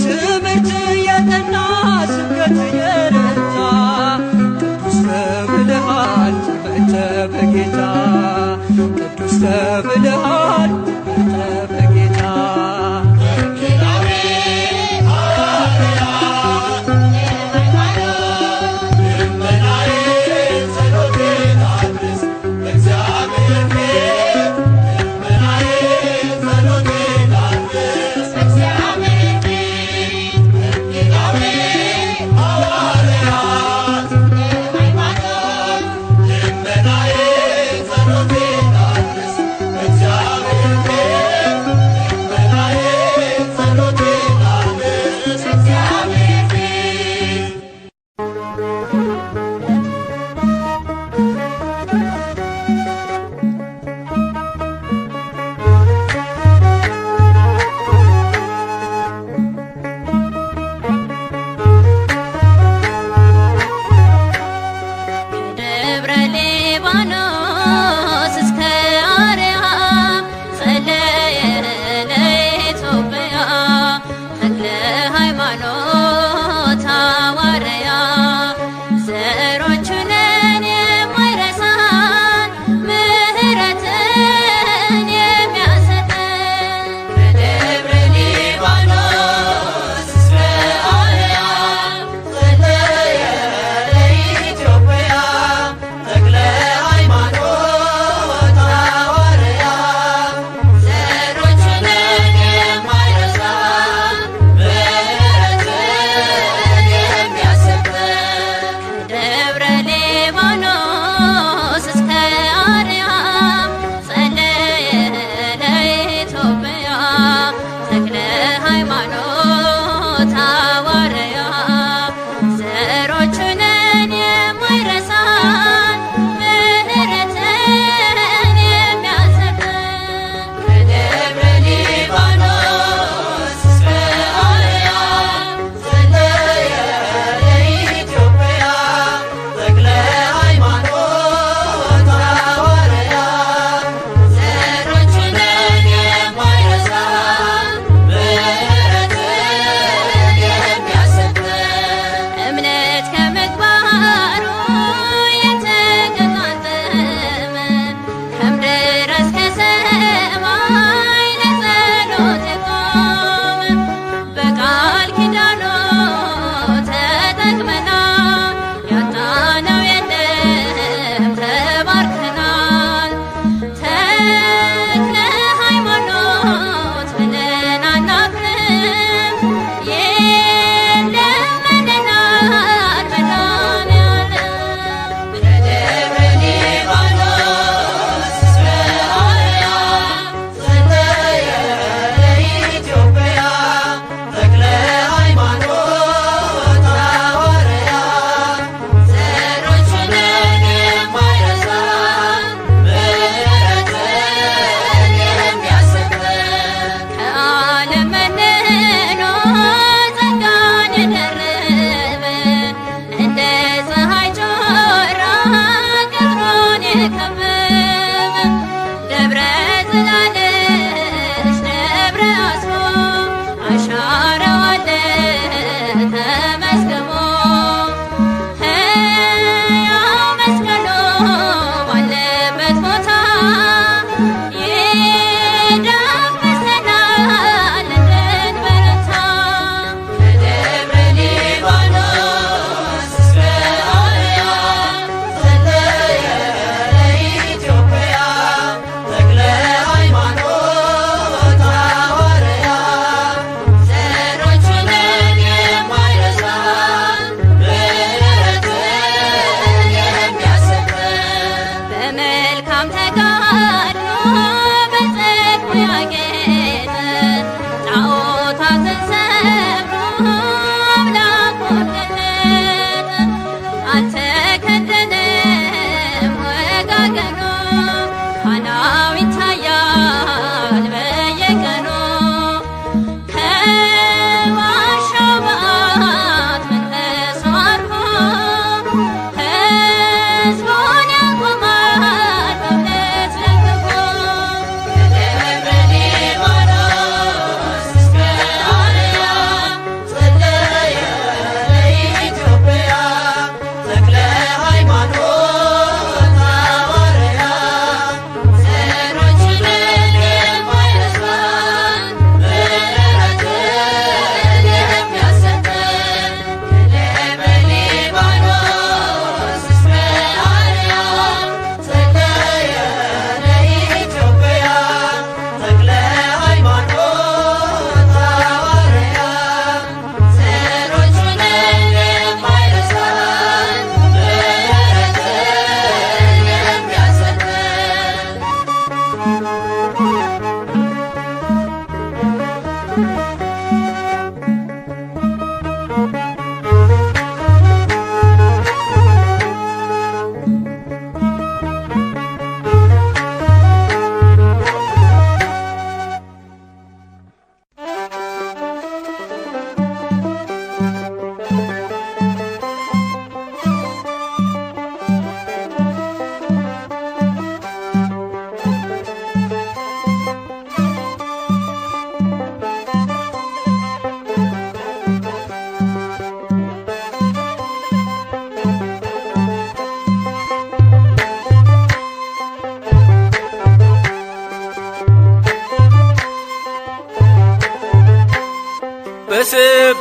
ትምህርት የጠና ስብከት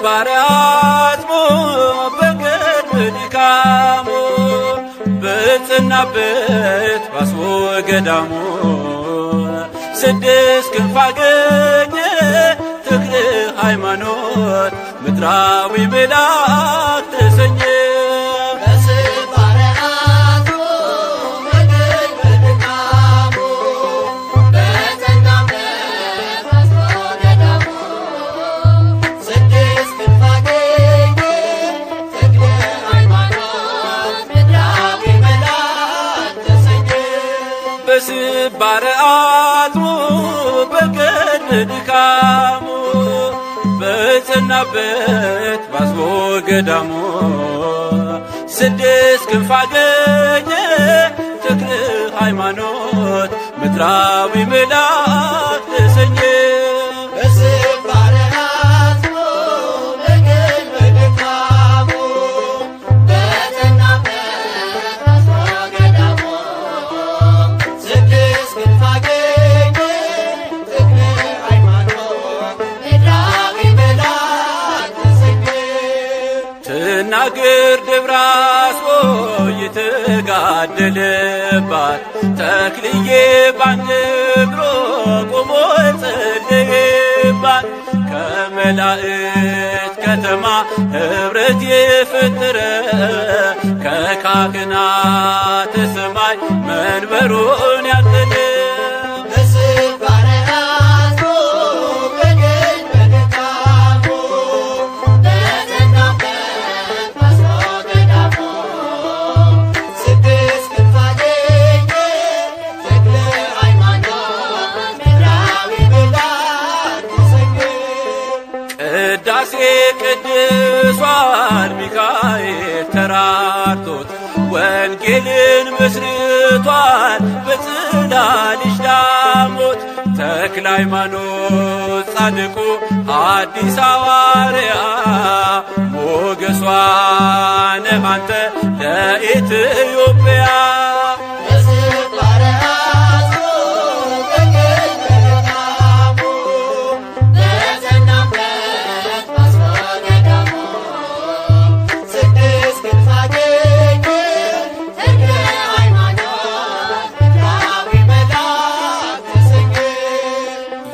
በስባራትሞ በቅርብ ድካሙ በጽናበት ባስቦ ገዳሙ ስድስት ክንፍ አገኘ ተክለ ሃይማኖት ምድራዊ መልአክ ተሰኘ። በስባራትሞ በቅርብ ድካሙ በጽናበት ባስቦ ገዳሙ ስድስት ክንፍ አገኘ ተክለ ሃይማኖት ምድራዊ መልአክ ተሰኘ። ትናገር ደብረ አስቦ የተጋደለባት ተክልዬ ባንድ እግሮ ቆሞ ጸለየባት ከመላእክት ከተማ ኅብረት የፈጠረ ከካህናተ ሰማይ መንበሩን ያቀደ ቅዳሴ ቅዱሳን ሚካኤል ተራርቶት ወንጌልን መስርቷል በጽላልሽ ዳሞት። ተክለ ሃይማኖት ጻድቁ ሐዲስ ሐዋርያ ሞገሷ ነህ አንተ ለኢትዮጵያ።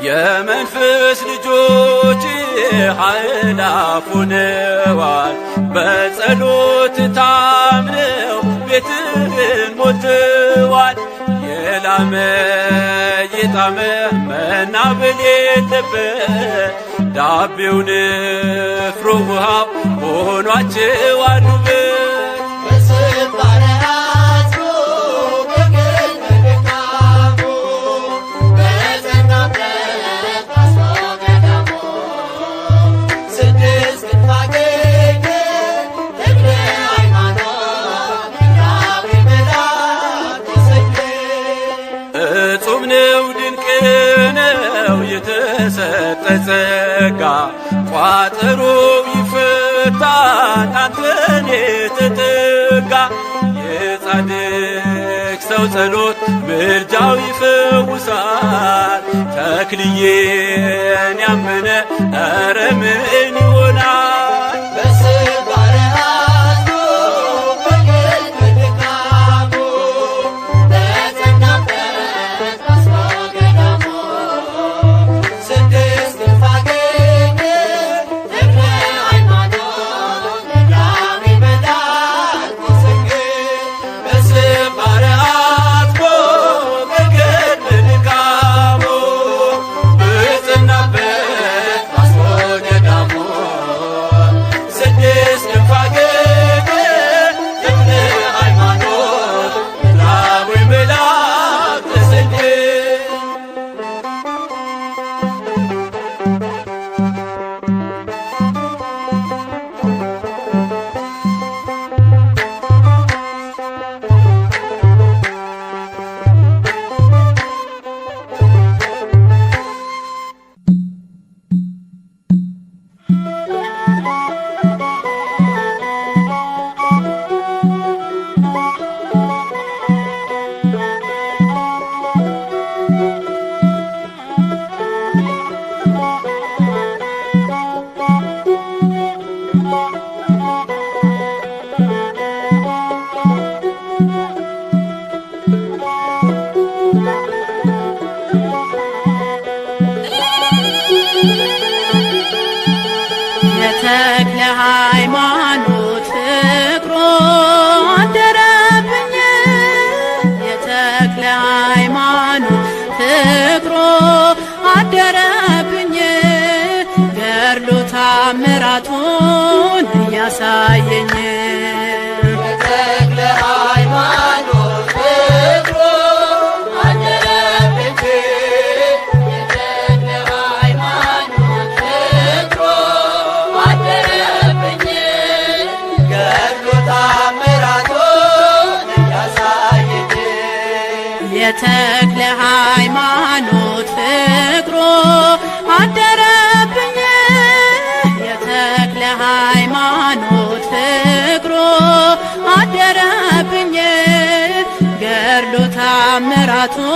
የመንፈስ ልጆች ኃይላፍ ሆነዋል በጸሎት ታምነው ቤትህን ሞልተዋል። የላመ የጣመ መና በሌለበት ዳቤው ንፍሮ ውሃው ሆኗቸው አሉበት። እጹም ነው ድንቅ ነው የተሰጠ ጸጋ ቋጠሮው ይፈታል አንተን የተጠጋ። የጻድቅ ሰው ጸሎት ምልጃው ይፈውሳል። ተክልዬን ያመነ ኧረ ምን ይሆናል? የተክለ ሃይማኖት ፍቅሮ አደረብኝ የተክለ ሃይማኖት ፍቅሮ አደረብኝ ገድሉ ታምራቱን እያሳየኝ የተክለ ሃይማኖት ፍቅሮ አደረብኝ የተክለ ሃይማኖት ፍቅሮ አደረብኝ ገድሉ ታምራቱን እያሳየኝ የተክለ ሃይማኖት ፍቅሮ አደረብኝ የተክለ ሃይማኖት ፍቅሮ አደረብኝ ገድሉ ታምራቱን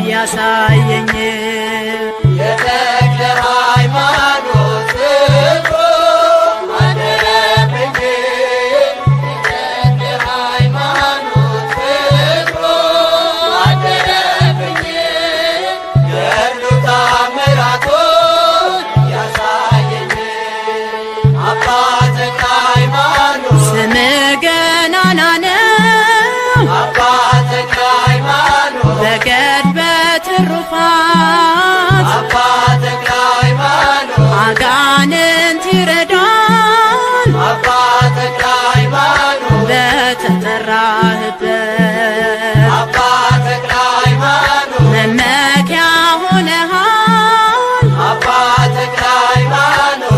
እያሳየኝ የተክለ ሃይማኖት ፍቅሮ አደረብኝ የተክለ ሃይማኖት ፍቅሮ አደረብኝ ገድሉ ታምራቱን እያሳየኝ አባ ተክለ ሃይማኖት ስምህ ገናና ነው አባ ተክለ ሃይማኖት በገድል በትሩፋት አባ ተክለ ሃይማኖት አጋንንት ይረዳል አባ ተክለ ሃይማኖት በተጠራህበት አባ ተክለ ሃይማኖት መመኪያ ሆነሃል አባ ተክለ ሃይማኖት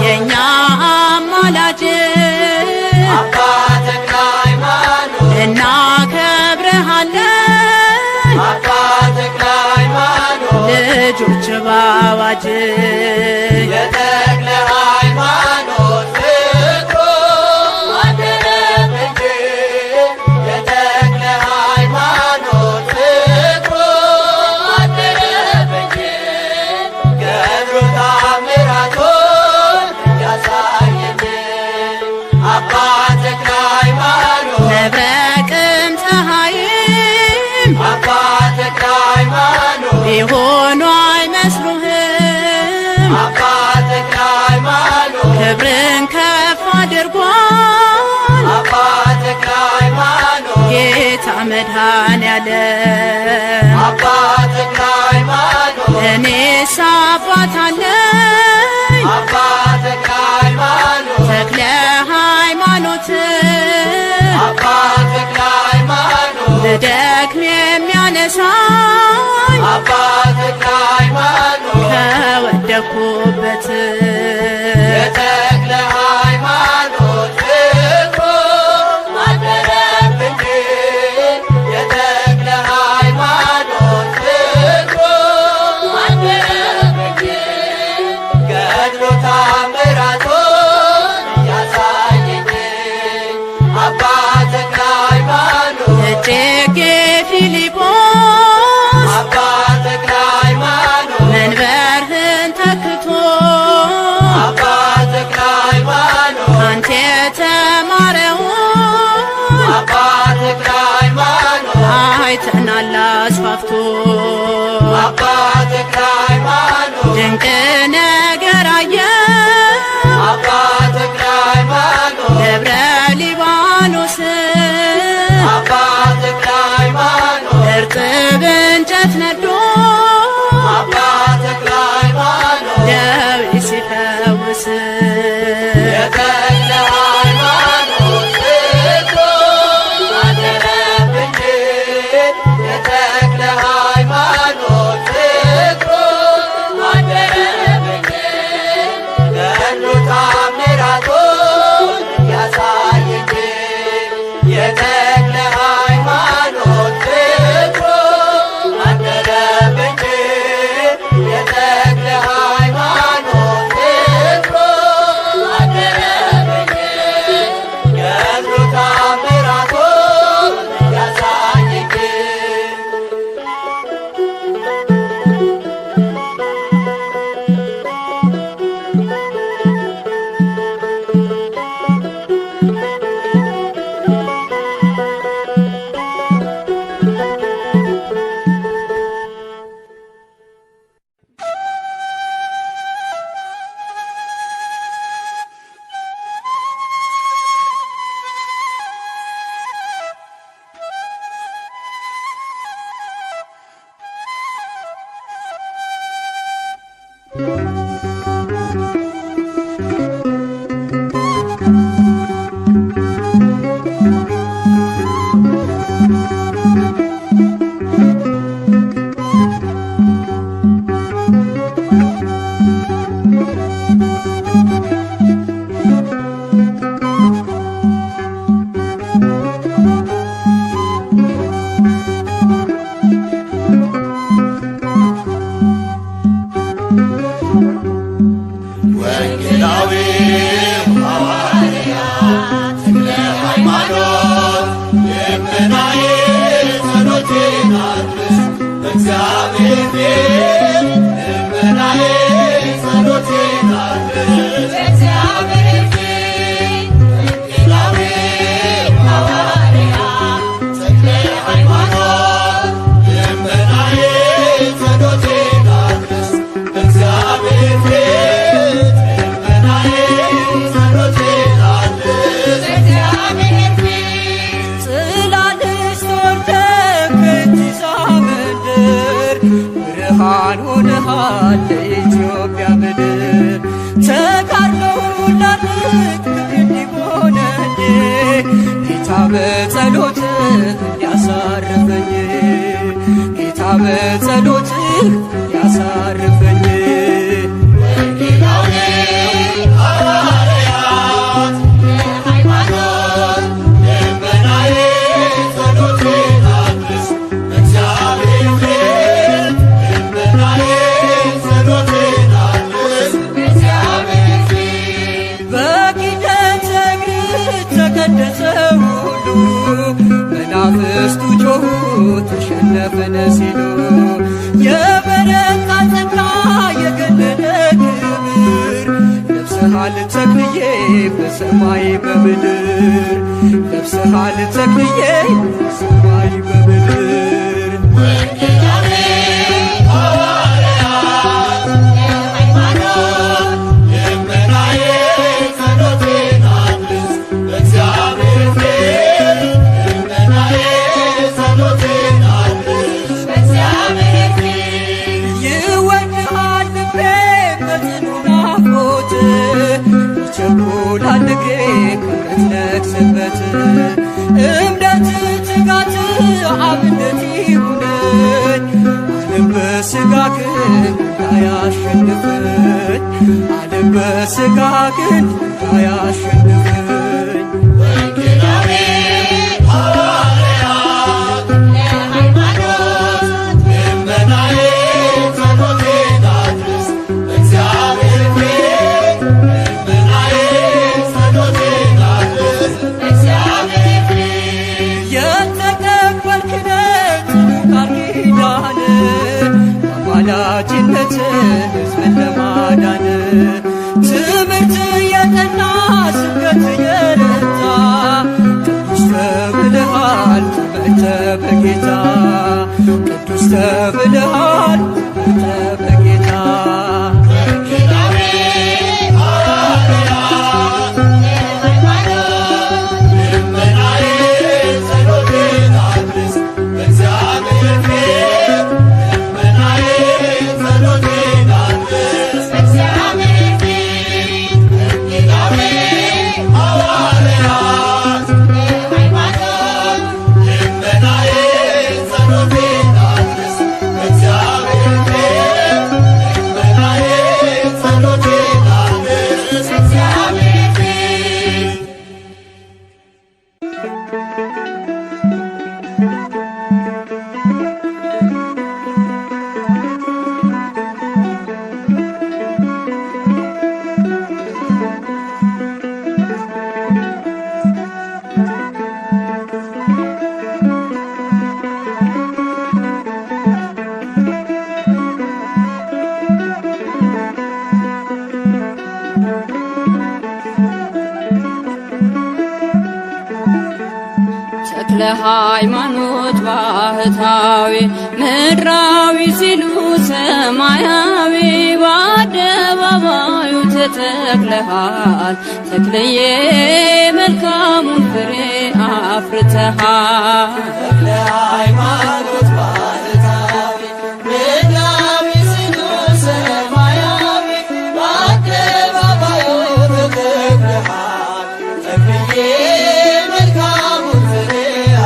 ክብርን ከፍ አድርጓል አባ ተክለ ሃይማኖት ጌታ መድኃኔዓለም አባ ተክለ ሃይማኖት እኔስ አባት አለኝ አባ ተክለ ሃይማኖት ተክለ ሃይማኖት አባ ተክለ ሃይማኖት ልደክም የሚያነሳኝ አባ ተክለ ሃይማኖት ከወደኩበት የተክለ ሃይማኖት ፍቅሩ አደረብኝ የተክለ ሃይማኖት ፍቅሩ አደረብኝ ገድሉ ታምራቱን ያሳየኝ አባ ተክለ ሃይማኖት እጨጌ ፊልጶስ አባ ተክለ ሃይማኖት መንበርህን ተክቶ አባ ተክለ ሃይማኖት አንተ የተማረውን አባ ተክለ ሃይማኖት አይተናል አስፋፍቶ አባ ተክለ ሃይማኖት ድንቅ ነገር አየን አባ ተክለ ሃይማኖት ደብረ ሊባኖስ አባ ተክለ ሃይማኖት እርጥብ እንጨት ነዶ አባ ተክለ ሃይማኖት ደዌ ሲፈውስ የተክለ ሃይማኖት ፍቅሩ አደረብኝ የተክለ ሃይማኖት ፍቅሩ አደረብኝ ገድሉ ታምራቱን ያሳየኝ የተክለ ሃይማኖት ፍቅሩ አደረብኝ የተክለ ሃይማኖት ፍቅሩ አደረብኝ ገድሉ ታምራቱን ያሳየኝ ወንጌላዊ ሐዋርያ ተክለ ሃይማኖት ልመናዬ ጸሎቴን አድርስ በእግዚአብሔር ፊት ልመናዬ ጸሎቴን አድርስ በእግዚአብሔር ፊት ወንጌላዊ ሐዋርያ ተክለ ሃይማኖት ልመናዬ ጸሎቴን አድርስ በእግዚአብሔር ፊት ብርሃን ሆነሃል ለኢትዮጵያ ምድር ተጋድሎውን ላድርግ እንዲሆነኝ ጌታ በጸሎትህ እንዲያሳርፈኝ ጌታ በጸሎትህ እንዲያሳርፈኝ ወንጌላዊ ሐዋርያት ሃይማኖት ልመናዬ ጸሎቴን አድርስ በእግዚአብሔር ፊት ልመናዬ ጸሎቴን አድርስ በእግዚአብሔር ፊት በኪደተ እግርህ ተቀደሰ ሁሉ መናፍስቱ ጮኹ ተሸነፍን ሲሉ የበረታ ጸጋ የገነነ ክብር ለብሰሃል ተክልዬ በሰማይ በምድር ለብሰሃል ተክልዬ በሰማይ በምድር ወንጌላዊ ሐዋርያት ሃይማኖት ልመናዬ ላድጌ ከምትነግስበት እምነት ትጋት አብነት ይሁነኝ ዓለም በሥጋ ግን እንዳያሸንፈኝ ዓለም በሥጋ ግን እንዳያሸንፈኝ ወንጌላዊ ሐዋርያት ለሃይማኖት ልመናዬ ጸሎቴን አድርስ እግዚአብሔር ፊት ልመናዬ ጸሎቴን አድርስ እግዚአብሔር ፊት የተቀበልክነት ቃል ኪዳን አማላጅነት ሕዝብን ለማዳን ትምህርት የጠና ስብከት የረታ ቅዱስ ተብለሃል ተመርተህ በጌታ ቅዱስ ተብለሃል ተመርተህ በጌታ ወንጌላዊ ሐዋርያት ለሃይማኖት ልመናዬ ጸሎቴን አድርስ እግዚአብሔር ፊት ልመናዬ ጸሎቴን አድርስ እግዚአብሔር ፊት ወንጌላዊ ሐዋርያት ለሃይማኖት ልመናዬ ጸሎቴን አድርስ እግዚአብሔር ፊት ልመናዬ ጸሎቴን አድርስ እግዚአብሔር ፊት ተክለ ሃይማኖት ባህታዊ ምድራዊ ሲሉ ሰማያዊ በአደባባዩ ተተክለሃል ተክለዬ መልካሙን ፍሬ አፍርተሃል ተክለ ሃይማኖት ባህታዊ ምድራዊ ሲሉ ሰማያዊ በአደባባዩ ተተክለሃል ተክልዬ መልካሙን ፍሬ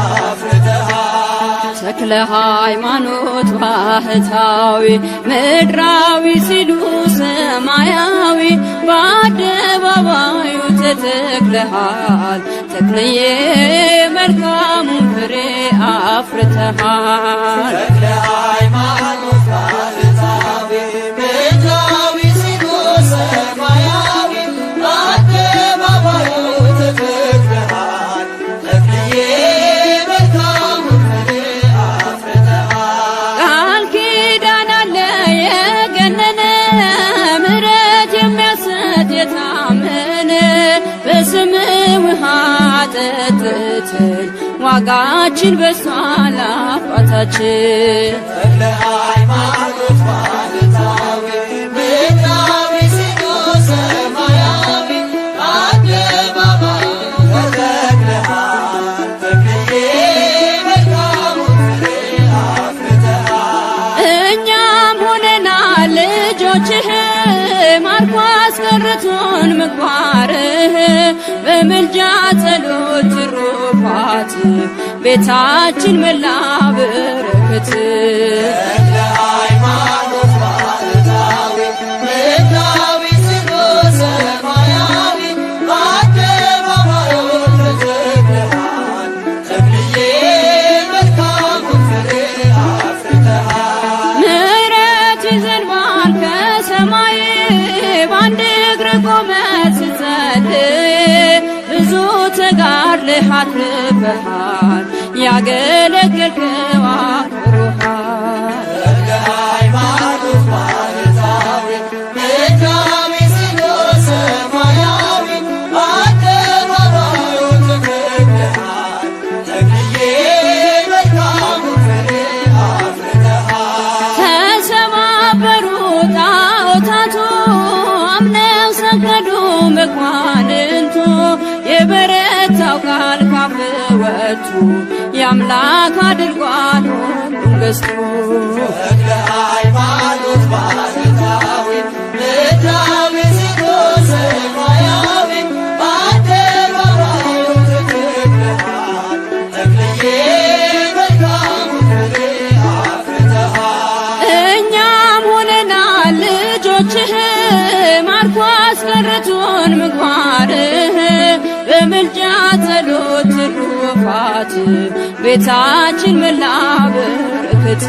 አፍርተሃል ተክለ ሃይማኖት ባህታዊ ምድራዊ ሲሉ ሰማያዊ በአደባባዩ ተተክለሃል ተክለዬ መልካሙን ፍሬ አፍርተሃል ተክለ ሃይማኖት ባህታዊ ምድራዊ ሲሉ ሰማያዊ በአደባባዩ ተተክለሃል ተክልዬ መልካሙን ፍሬ አፍርተሃል ቃል ኪዳን አለ የገነነ ምሕረት የሚያሰጥ የታመነ በስምህ ውሃ ጠጥተን ዋጋችን በሷል አባታችን ተክለ ሃይማኖት ባህታዊ ምድራዊ ሲሉ ሰማያዊ በአደባባዩ ተተክለሃል ተክልዬ መልካሙን ፍሬ አፍርተሃል እኛም ሆነናል ልጆችህ ማርኮ አስቀርቶን ምግባርህ በምልጃ ጸሎት ትሩፋት ቤታችን መላ በረከት ተክለ ሃይማኖት ባህታዊ ምድራዊ ሲሉ ሰማያዊ በአደባባዩ ተተክለሃል ተክልዬ መልካሙን ፍሬ አፍርተሃል ምሕረት ይዘንባል ከሰማይ በአንድ እግር ቆመ ስትጸልይ ብዙ ተጋድለህ አትርፈሃል ያገለገልከው አክብሮሃል ተክለ ሃይማኖት ባህታዊ ምድራዊ ሲሉ ሰማያዊ በአደባባዩ ተተክለሃል ተክልዬ መልካሙን ፍሬ አፍርተሃል ተሰባበሩ ጣዖታቱ አምነው ሰገዱ መኳንንቱ የበረታው ቃል ካፍ ወጡ የአምላክ አድርጓል ሁሉን ገዝቶ ተክለ ሃይማኖት ባህታዊ ምድራዊ ሲሉ ሰማያዊ ማርኮ አስቀረቱን ምግባርህ በምልጃ ጸሎት ትሩፋት ቤታችን መላ በረከት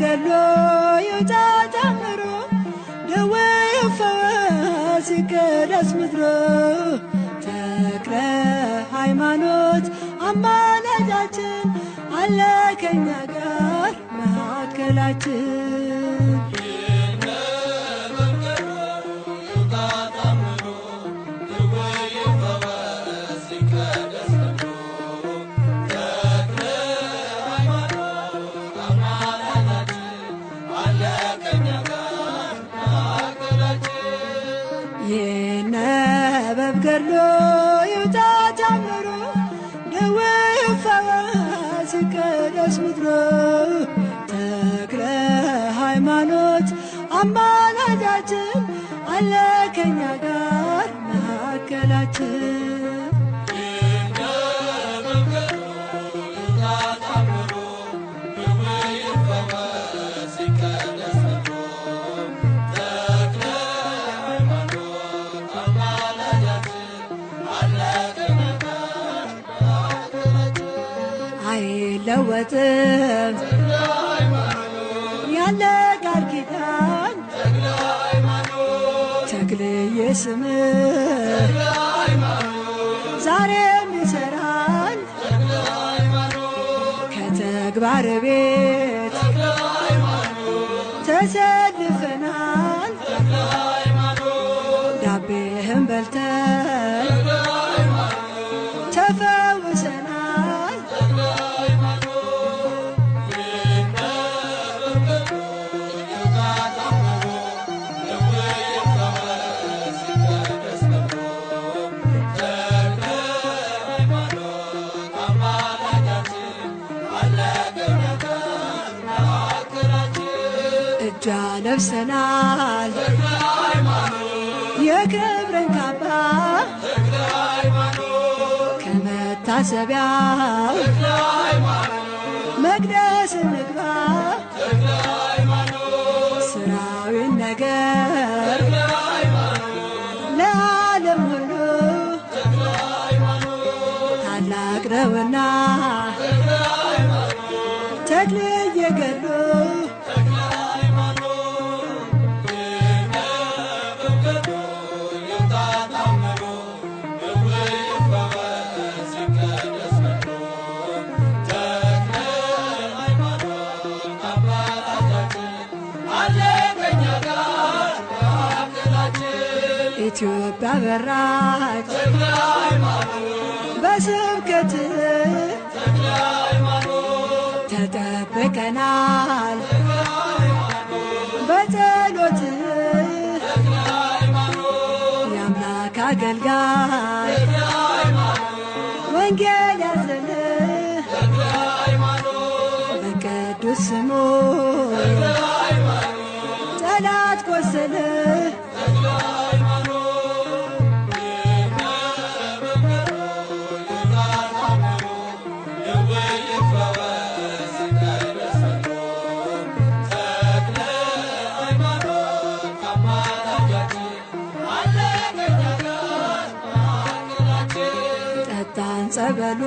ገድሎ ይውጣ ታምሮ ደዌ ይፈወስ ይቀደስ ምድሮ ተክለ ሃይማኖት አማላጃችን አለ ከኛ ጋር መካከላችን ይነበብ ገድሎ ይውጣ ታምሮ ደዌ ይፈወስ ይቀደስ ምድሮ ተክለ ሃይማኖት አማላጃችን አለ ከኛ ጋር መካከላችን አይለወጥም ያለ ቃል ኪዳን ተክልዬ ስምህ ዛሬም ይሠራል ከተግባር ቤት ተሰልፈናል ዳቤህን በልተን ተፈውሰናል እጃ ለብሰናል የክብርን ካባ ከመታሰቢያው መቅደስ እንግባ ስራዊን ነገር ለዓለም ሁሉ ታላቅ ነውና ተክልዬ ገድሎ ኢትዮጵያ በራች በስብከት ተጠብቀናል በጸሎት የአምላክ አገልጋይ ወንጌል ያዘለ በቅዱስ ስሙ ጠላት ቆሰለ ጠጣን ጸበሉ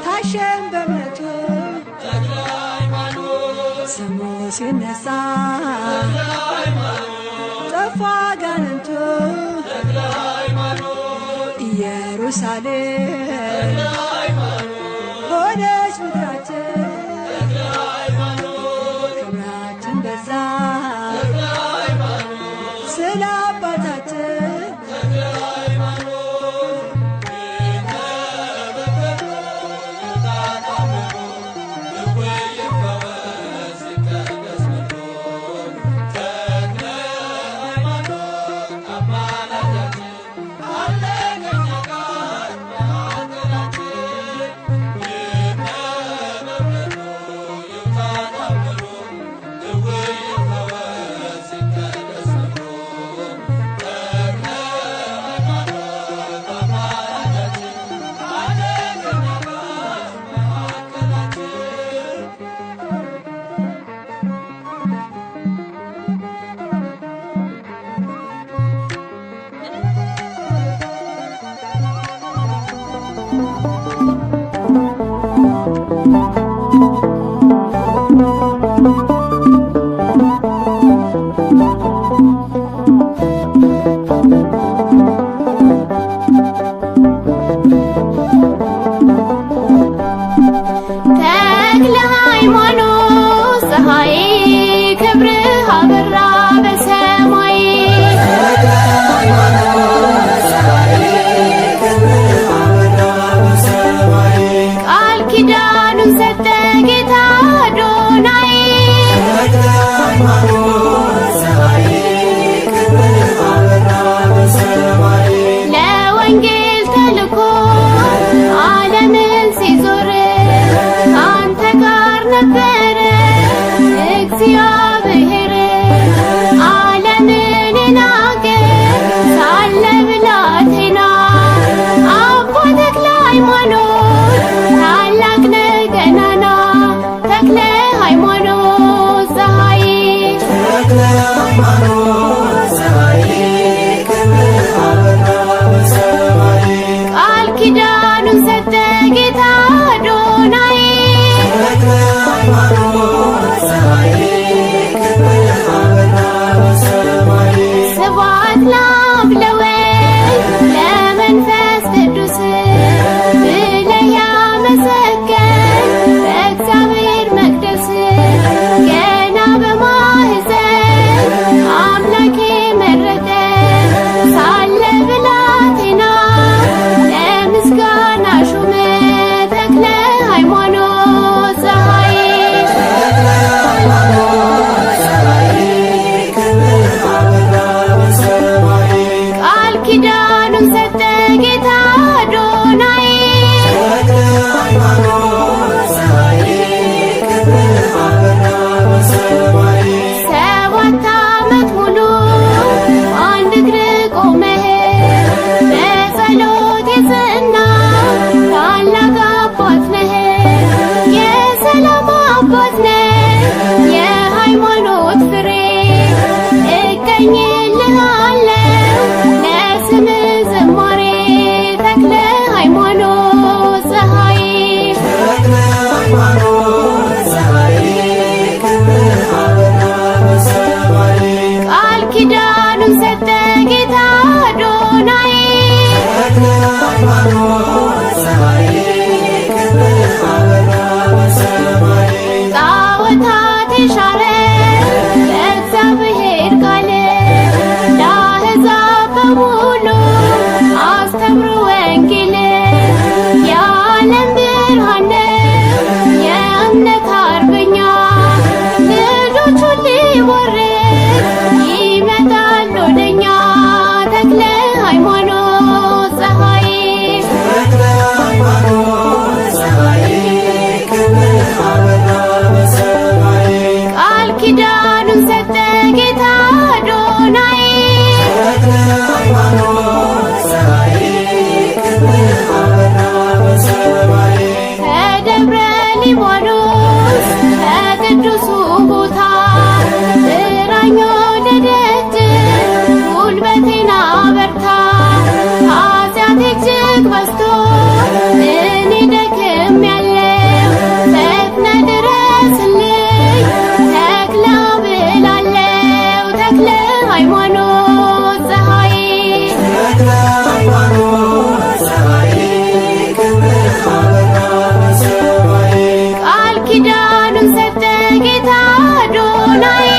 ታሸን በእምነቱ ስሙ ሲነሳ ጠፋ አጋንንቱ ኢየሩሳሌም ሆነች ምድራችን ክብራችን በዛ ስለ አባታችን ተክለ ሃይማኖት ፀሐይ ክብርህ አበራ በሰማይ ቃል ኪዳኑን ሰጠ ጌታ አዶናይ ለወንጌል ተልኮ ዓለምን ሲዞር ካንተ ጋር ነበረ እግዚአብሔር ዓለምን የናቀ ሳለ ብላቴና አባ ተክለ ሃይማኖት ታላቅ ነህ ገናና ተክለ ሃይማኖት ፀሐይ ቃል ኪዳኑን ሰጠ ጌታ አዶናይ ስብሐት ለአብ ለወልድ ለመንፈስ ቅዱስ ብለህ ያመሰገን በእግዚአብሔር መቅደስ ገና በማህፀን አምላኬ መረጠ ሳለ ብላቴና ለምስጋና ሹመ ተክለ ሃይማኖት ፀሐይ ቃል ኪዳኑን ሰጠ ጌታ አዶናይ ሰባት ዓመት ሙሉ አንድ እግር ቆመህ በጸሎት የጸና ታላቅ አባት ነህ የሰላም አባት ነህ የሃይማኖት ፍሬ እቀኝልሃለሁ ለስምህ ዝማሬ ተክለ ሃይማኖት ፀሐይ ቃል ኪዳኑን ሰጠ ጌታ አዶናይ ጣዖታት የሻረ ለእግዚአብሔር ቃል ለአሕዛብ በሙሉ አስተምሮ ወንጌል የዓለም ብርሃን ነህ የእምነት አርበኛ ልጆቹን ሊባርክ ይመጣል ወደኛ ተክለ ሃይማኖት ፀሐይ ቃል ኪዳኑን ሰጠ ጌታ አዶናይ ከደብረ ሊባኖስ ከቅዱሱ ቦታ ጥራኝ ወደ ደጅ ጉልበቴን አበርታ ኃጢአቴ እጅግ በዝቶ እኔ ደክሜያለሁ ፈጥነህ ድረስልኝ ተክለ ብላለሁ ተክለ ሃይማኖት ፀሐይ ቃል ኪዳኑን ሰጠ ጌታ አዶናይ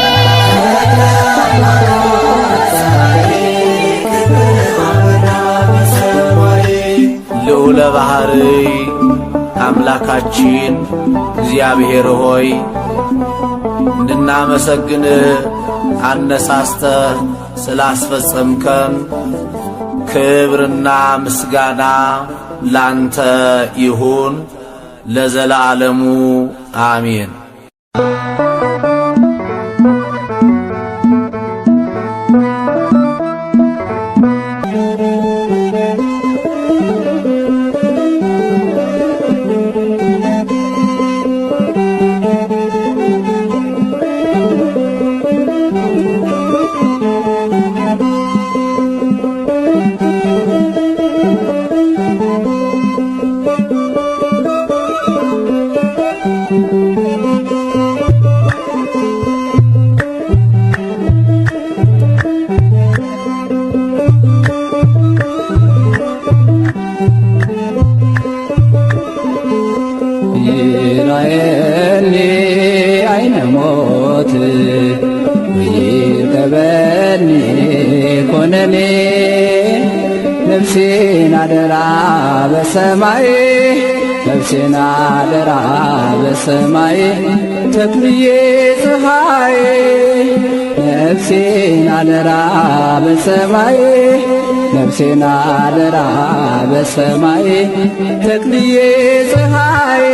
ልዑለ ባሕርይ አምላካችን እግዚአብሔር ሆይ እንድናመሰግንህ አነሳስተህ ስላስፈጸምከን ክብርና ምስጋና ላንተ ይሁን ለዘላለሙ አሜን። ሞት ይርከበኒ ኮነኔ ነፍሴን አደራ በሰማይ ነፍሴን አደራ በሰማይ ተክልዬ ፀሐይ ነፍሴን አደራ በሰማይ ነፍሴን አደራ በሰማይ ተክልዬ ፀሐይ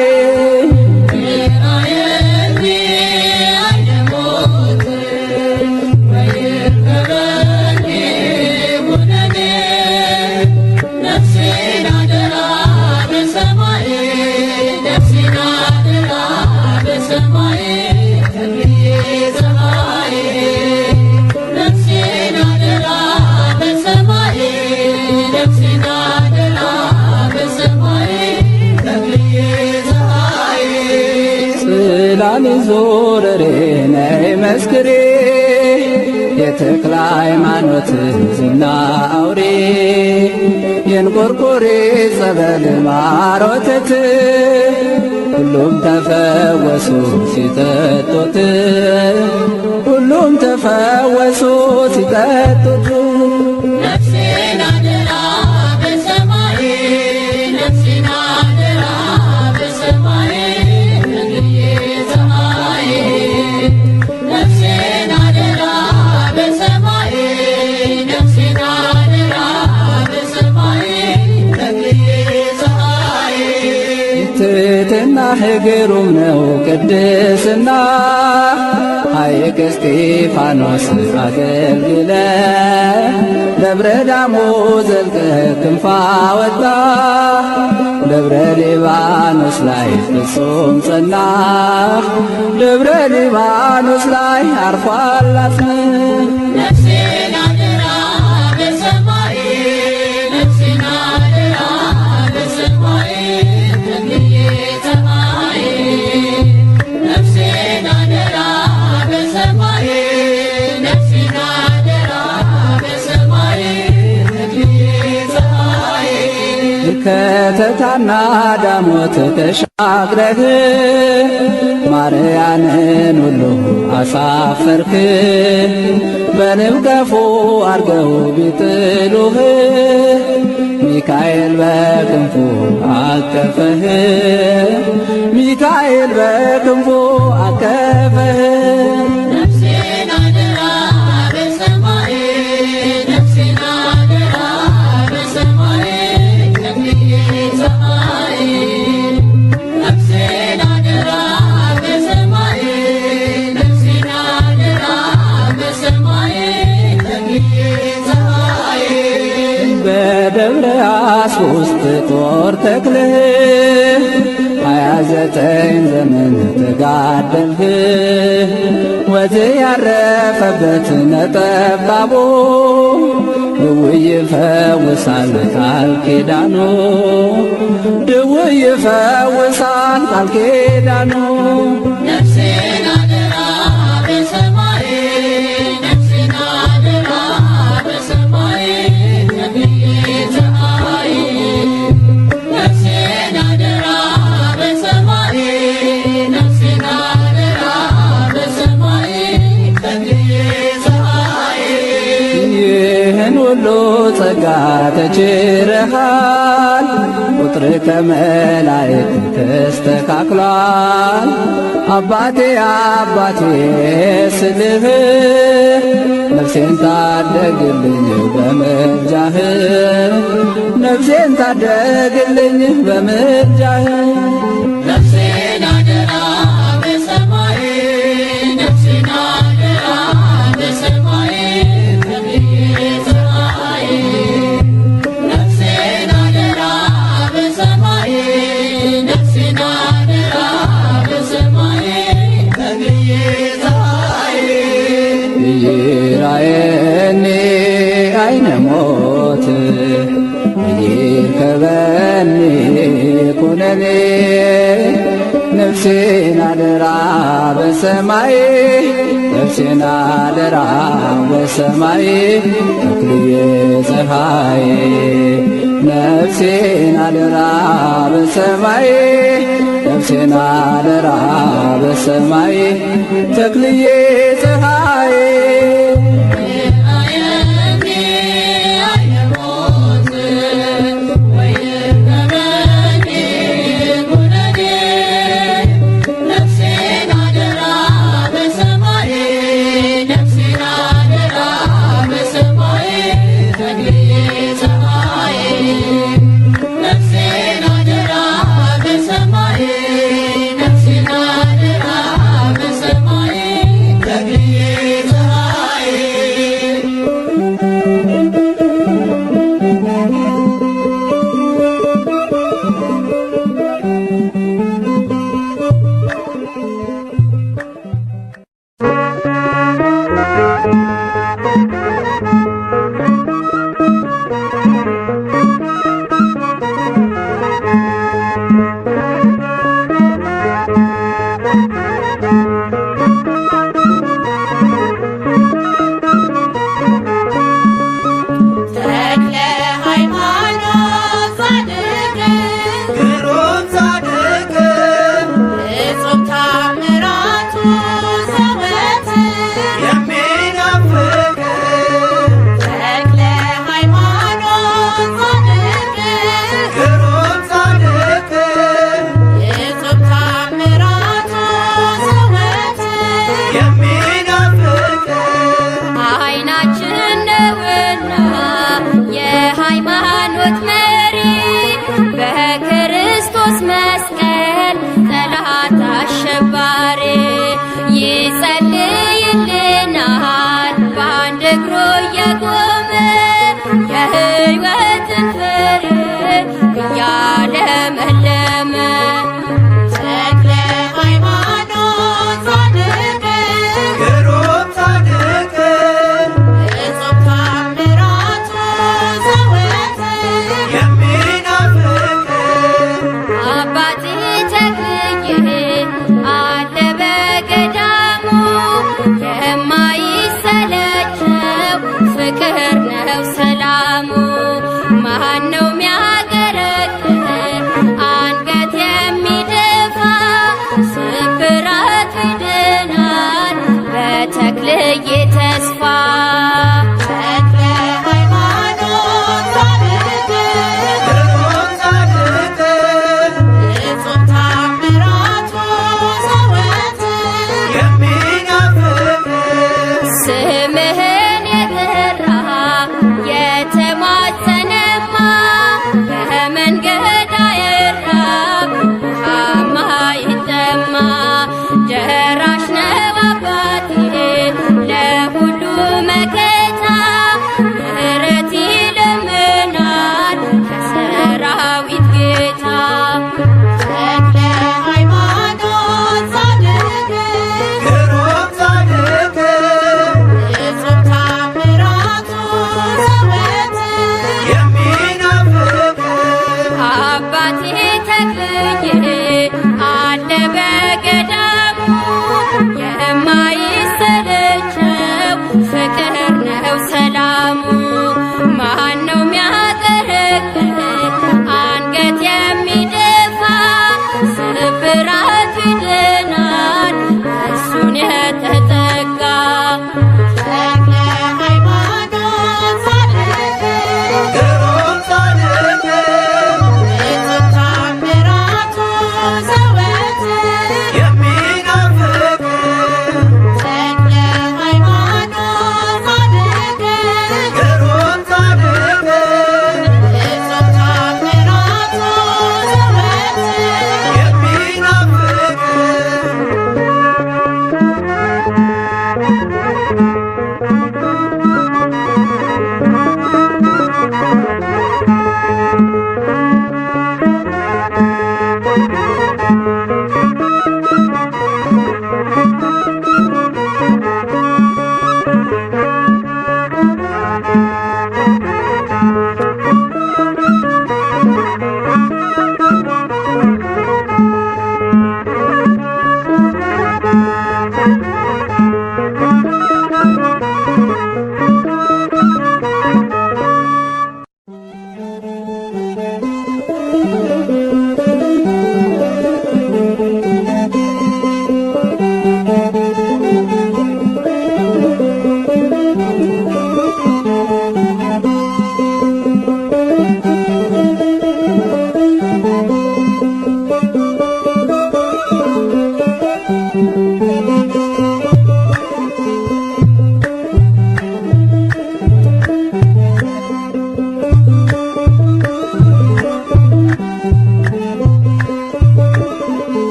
ጽላል ዞረሬ ነይ መስክሬ የተክለ ሃይማኖት ዝና አውሬ የእንቆርቆሬ ጸበል ማር ወተት ሁሉም ተፈወሱ ሲጠጡት ሁሉም ተፈወሱ ሲጠጡት ነፍሴን አደራ በሰማይ ነፍሴን አደራ በሰማይ ተክልዬ ፀሐይ ነፍሴን አደራ በሰማይ ነፍሴን አደራ በሰማይ ተክልዬ ፀሐይ ትሕትናህ ግሩም ነው ቅድስና ሐይቅ እስጢፋኖስ አገልግለ ደብረ ዳሞ ዘልቀህ ክንፍ አወጣ ደብረ ሊባኖስ ላይ ፍጹም ጸናህ ደብረ ሊባኖስ ላይ አርፏል አጽምህ ነፍሴን አደራ በሰማይ ነፍሴን አደራ በሰማይ ተክልዬ ፀሐይ ነፍሴን አደራ በሰማይ ነፍሴን አደራ በሰማይ ተክልዬ ፀሐይ ከተታና ዳሞት ተሻግረህ ማርያንን ሁሉ አሳፈርክ በንብ ቀፎ አርገው ቢጥሉህ ሚካኤል በክንፉ አቀፈህ ሚካኤል በክንፉ አቀፈህ ነፍሴን አደራ በሰማይ ነፍሴን አደራ በሰማይ ተክልዬ ፀሐይ ነፍሴን አደራ በሰማይ ነፍሴን አደራ በሰማይ ተክልዬ ፀሐይ በደብረ አስቦስት ጦር ተክለህ 29 ዘመን ተጋደልህ ወዝ ያረፈበት ነጠብጣቦ ድውይ ይፈውሳል ቃል ኪዳኑ ድውይ ይፈውሳል ቃል ኪዳኑ ነፍሴን አደራ በሰማይ ነፍሴን አደራ በሰማይ ተክልዬ ፀሐይ ነፍሴን አደራ በሰማይ ነፍሴን አደራ በሰማይ ተክልዬ ፀሐይ ይህን ሁሉ ጸጋ ተችረሃል ቁጥር ከመላእክት ተስተካክሏል አባቴ አባቴ ስልህ ነፍሴን ታደግልኝ በምልጃህ ነፍሴን ታደግልኝ በምልጃህ ነፍሴን አደራ በሰማይ ነፍሴን አደራ በሰማይ ተክልዬ ፀሐይ ነፍሴን አደራ በሰማይ ነፍሴን አደራ በሰማይ ተክልዬ ፀሐይ ይራየኒ አይነ ሞት ይርከበኒ ኩነኔ ነፍሴን አደራ በሰማይ ነፍሴን አደራ በሰማይ ተክልዬ ፀሐይ ነፍሴን አደራ በሰማይ ነፍሴን አደራ በሰማይ ተክልዬ ፀሐዬ ግሩም ጻድቅ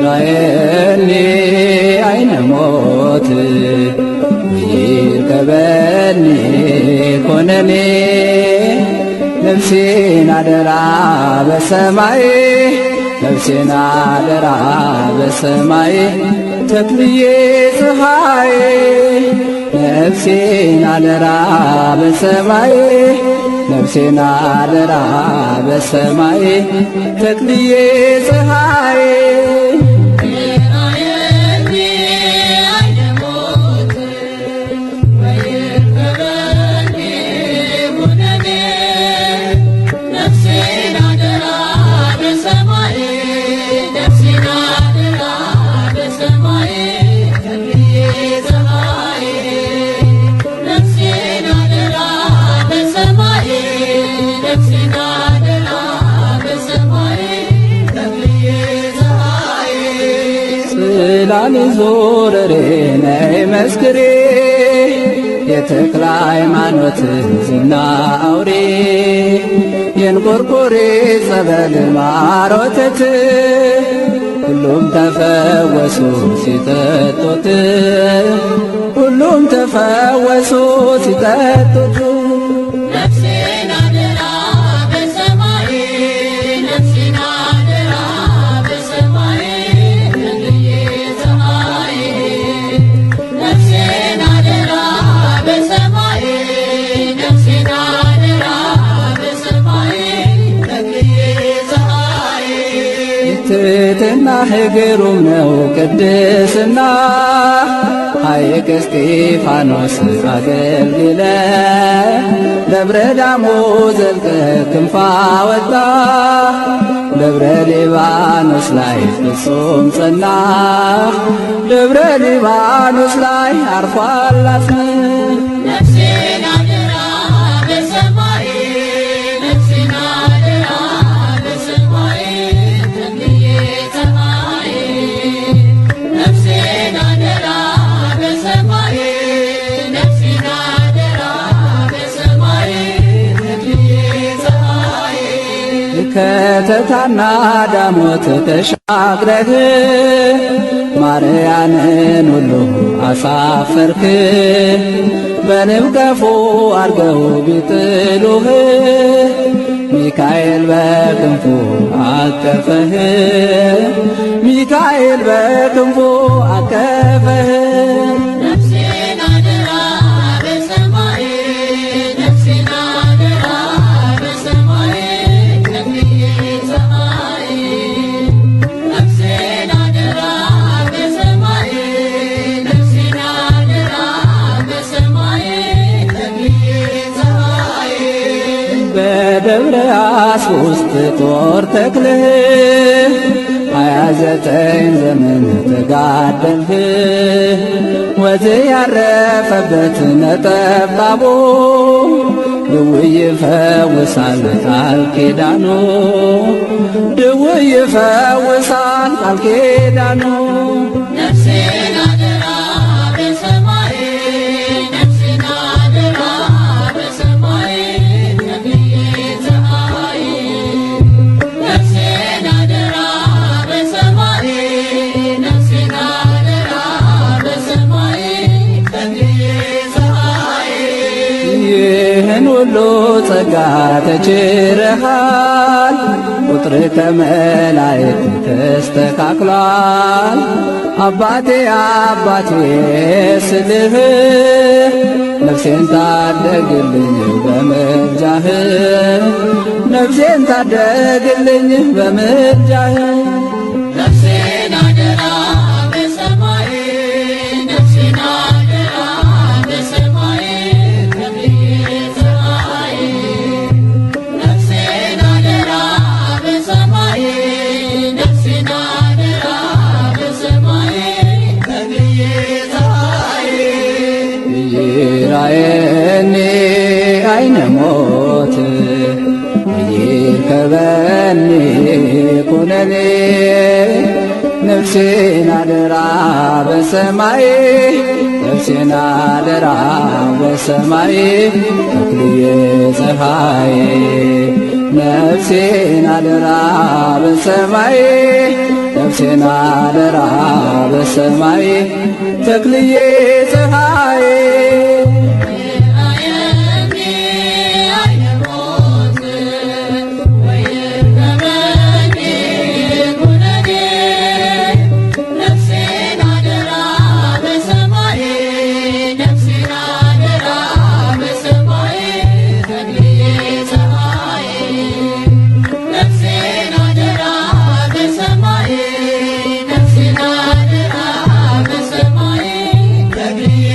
ይራየኒ አይነ ሞት ይርከበኒ ኮነኔ ነፍሴን አደራ በሰማይ ነፍሴን አደራ በሰማይ ተክልዬ ፀሐይ ነፍሴን አደራ በሰማይ ነፍሴን አደራ በሰማይ ተክልዬ ፀሐይ ጽላል ዞረሬ ነይ መስክሬ የተክለ ሃይማኖት ዝና አውሬ የእንቆርቆሬ ጸበል ማር ወተት ሁሉም ተፈወሱ ሲጠጡት ሁሉም ተፈወሱ ሲጠጡት ትሕትና ግሩም ነው ቅድስና ሐይቅ እስጢፋኖስ አገልግለ ደብረ ዳሞ ዘልቀ ክንፋ ወጣ ደብረ ሊባኖስ ላይ ፍጹም ጸና ደብረ ሊባኖስ ላይ አርፏል አጽምህ ከተታና ዳሞት ተሻግረህ ማርያንን ሁሉ አሳፈርክ በንብ ቀፎ አርገው ቢጥሉህ ሚካኤል በክንፉ አቀፈህ ሚካኤል በክንፉ አቀፈህ በደብረ አስውስጥ ጦር ተክለህ 29 ዘመን ተጋደልህ ወዝህ ያረፈበት ነጠብጣቡ ድውይ ይፈውሳል ቃል ኪዳኑ ድውይ ይፈውሳል ቃል ኪዳኑ ሁሉ ጸጋ ተችረሃል ቁጥር ከመላእክት ተስተካክሏል አባቴ አባቴ ስልህ ነፍሴን ታደግልኝ በምልጃህ ነፍሴን ታደግልኝ በምልጃህ ይራየኒ አይነ ሞት ይርከበኒ ኩነኔ ነፍሴን አደራ በሰማይ ነፍሴን አደራ በሰማይ ተክልዬ ፀሐይ ነፍሴን አደራ በሰማይ ነፍሴን አደራ በሰማይ ተክልዬ ፀሐዬ Thank you.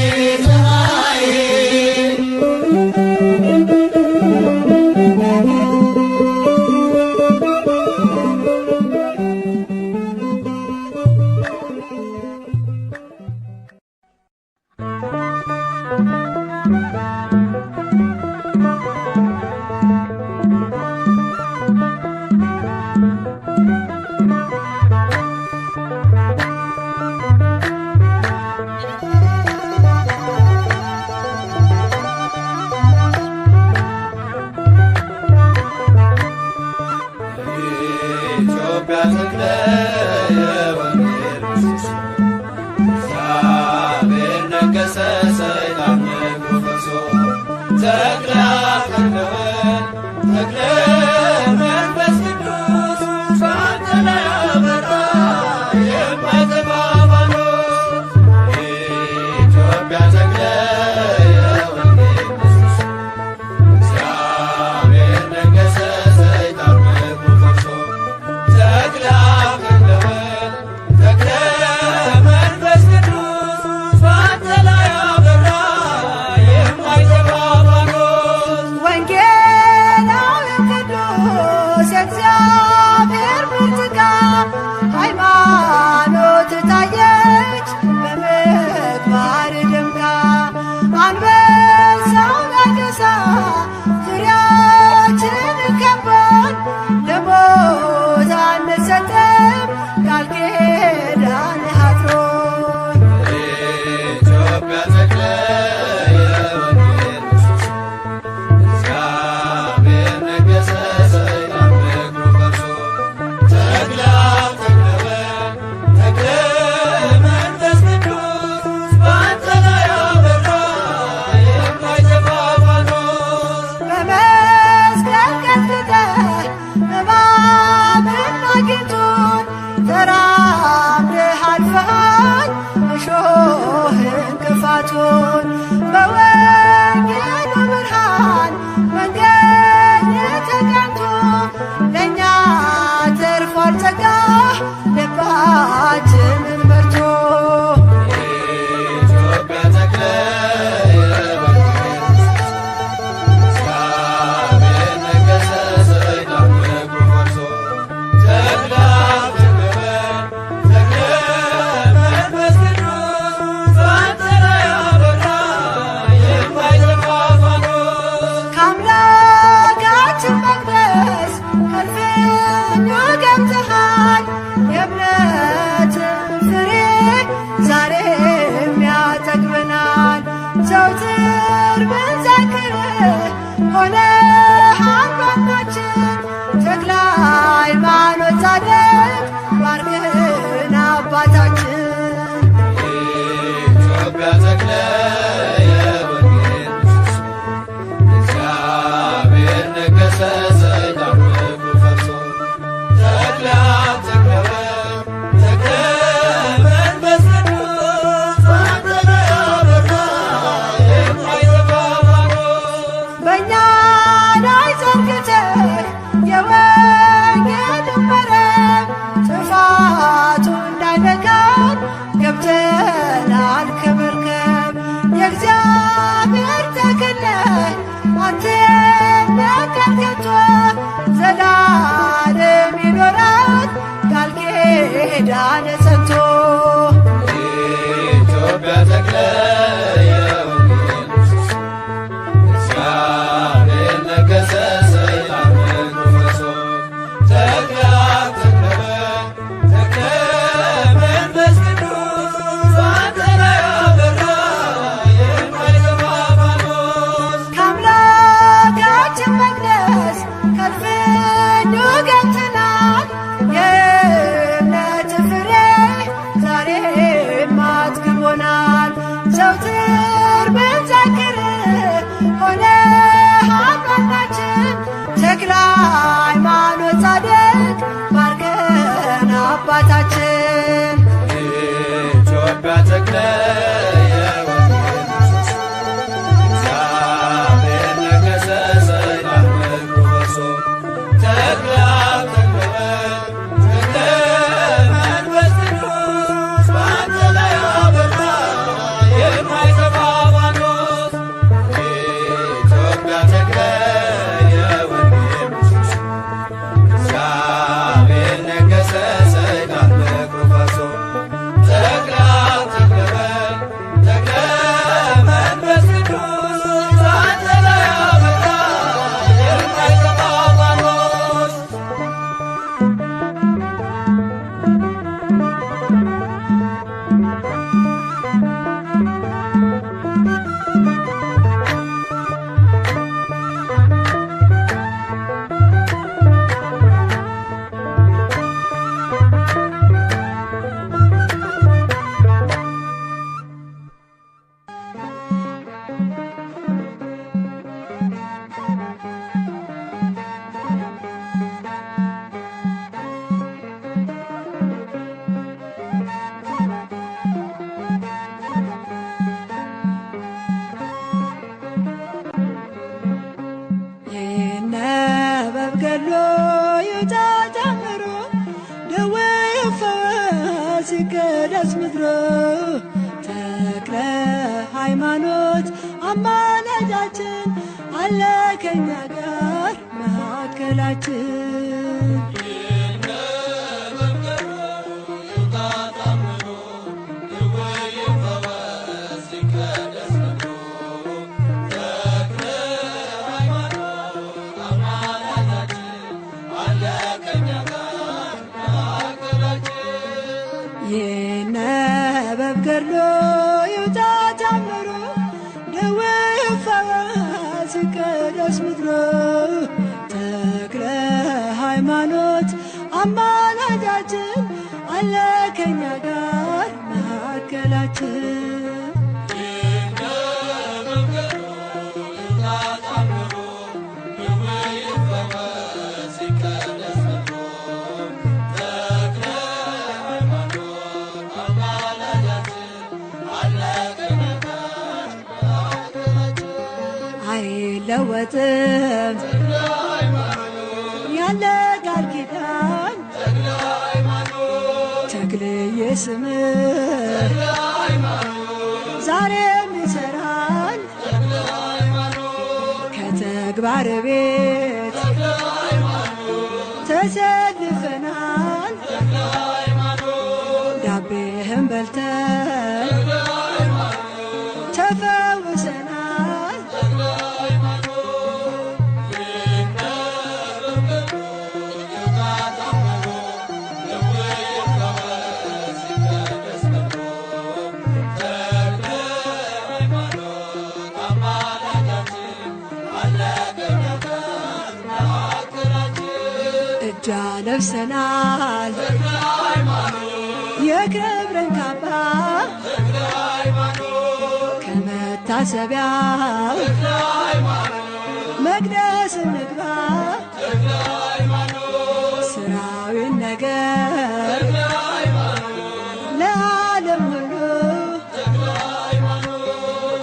ሲቀደስ ምድሮ ተክለ ሃይማኖት አማላጃችን አለ ከኛ ጋር መካከላችን። ይነበብ ገድሎ ይውጣ ታምሩ ደዌው ይፈወስ ይቀደስ ምድሮ ተክለ ሃይማኖት አማላጃችን አለ ከኛ ጋር መካከላችን። አይለወጥም ያለ ቃል ኪዳን ተክልዬ ስምህ ዛሬም ይሠራል ከተግባር ቤት ተሰልፈናል ዳቤህን በልተን ተፈውሰናል። እጃ ለብሰናል የክብርን ካባ ከመታሰቢያው መቅደስ እንግባ ስራዊን ነገር ለዓለም ሁሉ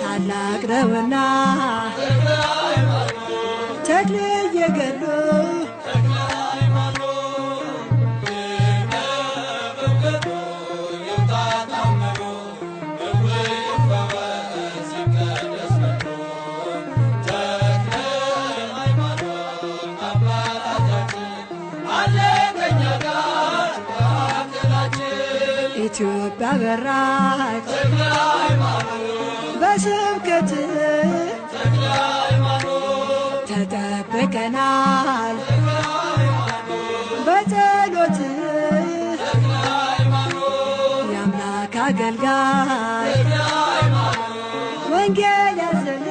ታላቅ ነውና ተክልዬ ገድሉ ኢትዮጵያ በራች በስብከት ተጠብቀናል በጸሎት የአምላክ አገልጋይ ወንጌል ያዘለ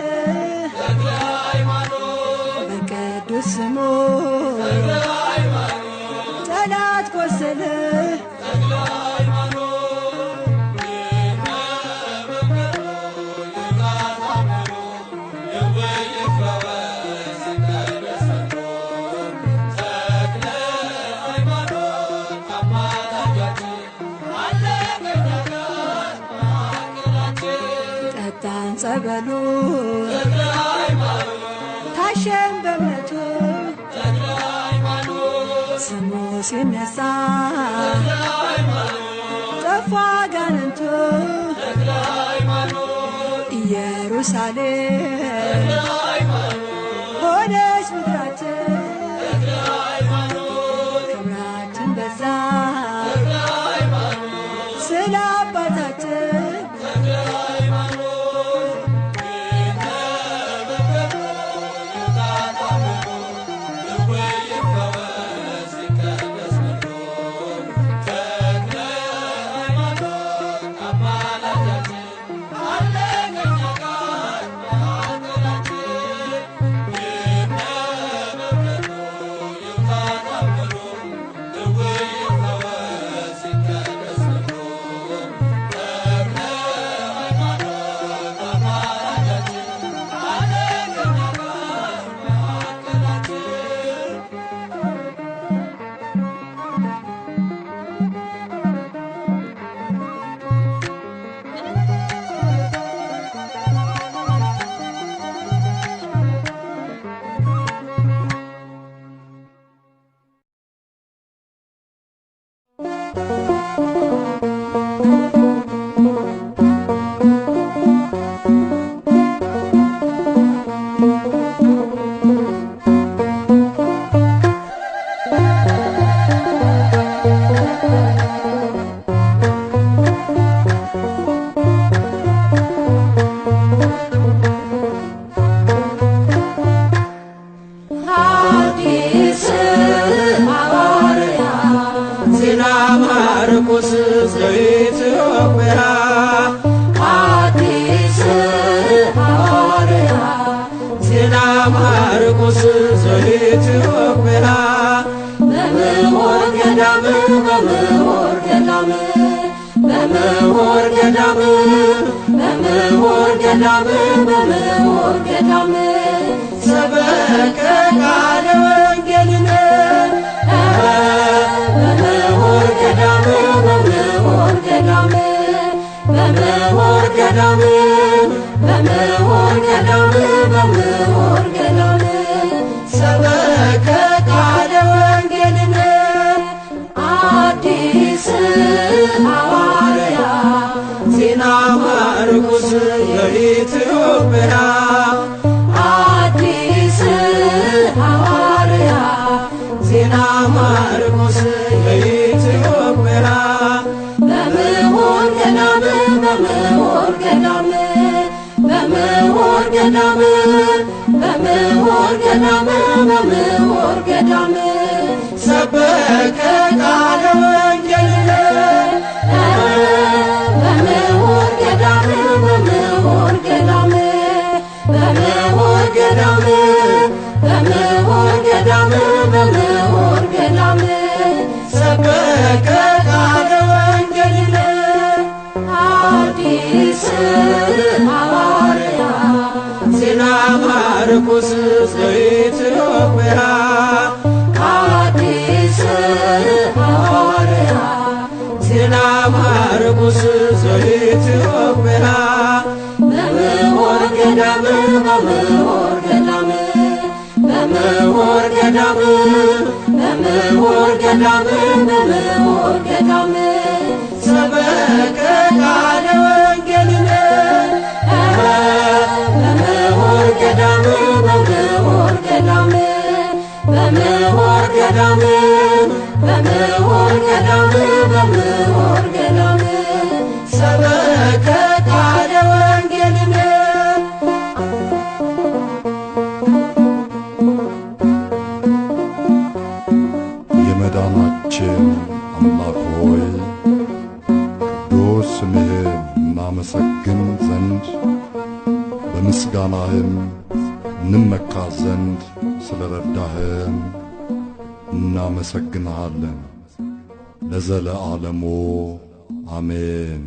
በቅዱስ ስሙ ጠላት ቆሰለ። ጠጣን ጸበሉ ታሸን በእምነቱ ስሙ ሲነሳ ጠፋ አጋንንቱ ኢየሩሳሌም ሆነች ምድራችን ክብራችን በዛ ስለ አባታችን ዘኢትዮጵያ አዲስ ሐዋርያ ዜና ማርቆስ ዘኢትዮጵያ በምሁር ገዳም በምሁር ገዳም በምሁር ገዳም በምሁር ገዳም በምሁር ገዳም ሰበከ ቃለ ወንጌልን በምሁር ገዳም በምሁር ገዳም በምሁር ገዳም በምሁር ገዳም በምሁር ገዳም ሰበከ ቃለ ወንጌልን አዲስ ሐዋርያ ዜና ማርቆስ ዘኢትዮጵያ አዲስ ሐዋርያ ዜና ማርቆስ ዘኢትዮጵያ በምሁር ገዳም በምሁር ገዳም በምሁር ገዳም በምሁር ገዳም በምሁር ገዳም ሰበከ ቃለ ወንጌልን በምሁር ገዳም በምሁር ገዳም በምሁር ገዳም በምሁር ገዳም በምሁር ገዳም ሰበከ ቃለ ወንጌልን አዲስ ሐዋርያ ዜና ማርቆስ ዘኢትዮጵያ አዲስ ሐዋርያ ዜና ማርቆስ ዘኢትዮጵያ በምሁር ገዳም በምሁር ገዳም በምሁር ገዳም በምሁር ገዳም በምሁር ገዳም ሰበከ ቃለ ወንጌልን በምሁር ገዳም በምሁር ገዳም በምሁር ገዳም በምሁር ገዳም በምሁር ገዳም ሰበከ ቃለ ወንጌልን የመዳናችን አምላክ ሆይ ቅዱስ ስምህን እናመሰግን ዘንድ በምስጋናህም እንመካ ዘንድ ስለ ረዳህን እናመሰግንሃለን ለዘለዓለሙ አሜን።